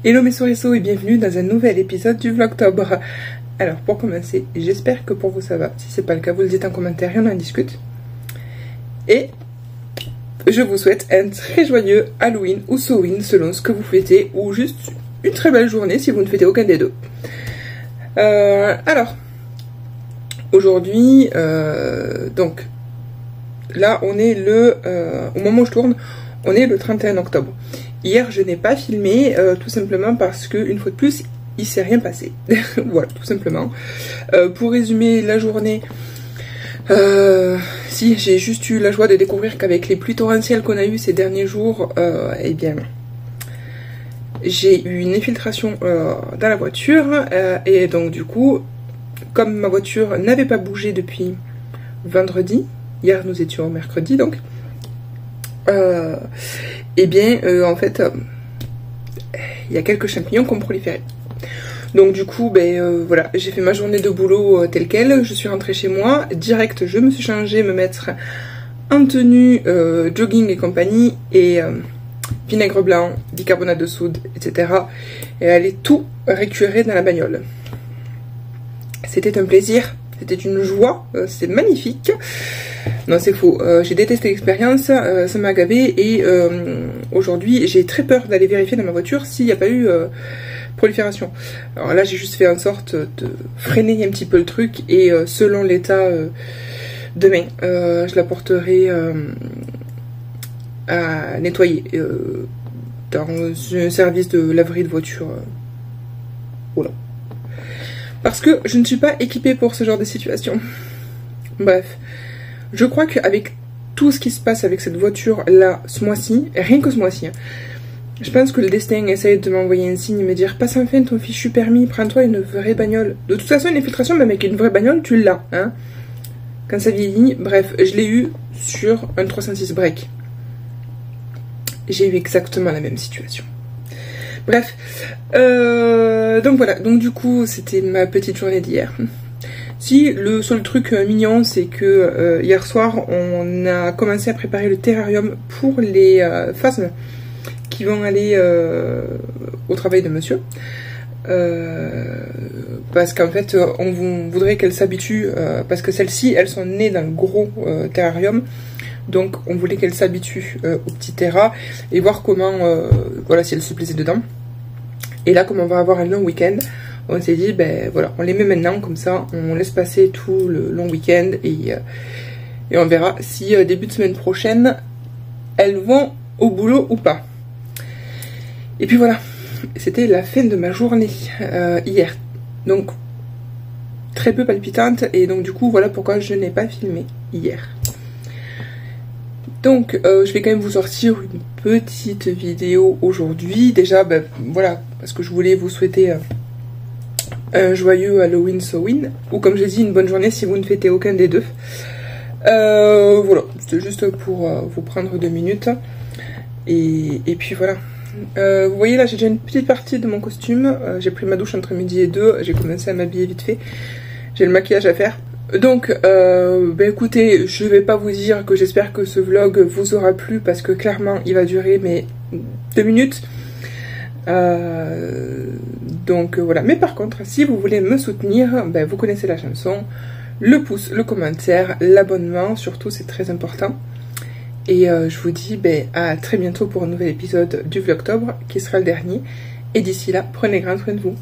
Hello mes souriceaux et bienvenue dans un nouvel épisode du Vlogtober. Alors pour commencer, j'espère que pour vous ça va. Si c'est pas le cas, vous le dites en commentaire et on en discute. Et je vous souhaite un très joyeux Halloween ou Sowin selon ce que vous fêtez, ou juste une très belle journée si vous ne fêtez aucun des deux. Alors, aujourd'hui, donc là on est au moment où je tourne, on est le 31 octobre. Hier, je n'ai pas filmé, tout simplement parce que, une fois de plus, il s'est rien passé. Voilà, tout simplement. Pour résumer la journée, si j'ai juste eu la joie de découvrir qu'avec les pluies torrentielles qu'on a eues ces derniers jours, eh bien, j'ai eu une infiltration dans la voiture, et donc du coup, comme ma voiture n'avait pas bougé depuis vendredi, hier nous étions mercredi donc, eh bien, en fait, il y a quelques champignons qui ont proliféré. Donc du coup, voilà, j'ai fait ma journée de boulot telle quelle. Je suis rentrée chez moi. Direct, je me suis changée, me mettre en tenue jogging et compagnie, et vinaigre blanc, bicarbonate de soude, etc. Et aller tout récurer dans la bagnole. C'était un plaisir. C'était une joie, c'est magnifique. Non, c'est faux, j'ai détesté l'expérience, ça m'a gavé, et aujourd'hui j'ai très peur d'aller vérifier dans ma voiture s'il n'y a pas eu prolifération. Alors là j'ai juste fait en sorte de freiner un petit peu le truc, et selon l'état, demain je la porterai à nettoyer dans un service de laverie de voiture. Voilà. Parce que je ne suis pas équipée pour ce genre de situation. Bref, je crois qu'avec tout ce qui se passe avec cette voiture là ce mois-ci, rien que ce mois-ci, hein, je pense que le destin essaye de m'envoyer un signe et me dire: passe enfin ton fichu permis, prends-toi une vraie bagnole. De toute façon, une infiltration, même avec une vraie bagnole, tu l'as, hein, quand ça vieillit. Bref, je l'ai eu sur un 306 break. J'ai eu exactement la même situation. Bref, donc voilà, donc du coup c'était ma petite journée d'hier. Si, le seul truc mignon, c'est que hier soir on a commencé à préparer le terrarium pour les phasmes qui vont aller au travail de monsieur, parce qu'en fait on voudrait qu'elles s'habituent, parce que celles-ci elles sont nées dans le gros terrarium. Donc on voulait qu'elle s'habitue au petit terra et voir comment, voilà, si elle se plaisait dedans. Et là, comme on va avoir un long week-end, on s'est dit, voilà, on les met maintenant, comme ça, on laisse passer tout le long week-end, et on verra si début de semaine prochaine, elles vont au boulot ou pas. Et puis voilà, c'était la fin de ma journée hier. Donc, très peu palpitante, et donc du coup, voilà pourquoi je n'ai pas filmé hier. Donc je vais quand même vous sortir une petite vidéo aujourd'hui. Déjà, voilà, parce que je voulais vous souhaiter un joyeux Halloween Sowin, ou comme j'ai dit, une bonne journée si vous ne fêtez aucun des deux. Voilà, c'était juste pour vous prendre 2 minutes. Et puis voilà. Vous voyez là, j'ai déjà une petite partie de mon costume. J'ai pris ma douche entre midi et 2. J'ai commencé à m'habiller vite fait. J'ai le maquillage à faire. Donc, écoutez, je vais pas vous dire que j'espère que ce vlog vous aura plu, parce que clairement, il va durer mais 2 minutes. Donc voilà. Mais par contre, si vous voulez me soutenir, vous connaissez la chanson, le pouce, le commentaire, l'abonnement, surtout c'est très important. Et je vous dis à très bientôt pour un nouvel épisode du Vlogtober, qui sera le dernier. Et d'ici là, prenez grand soin de vous.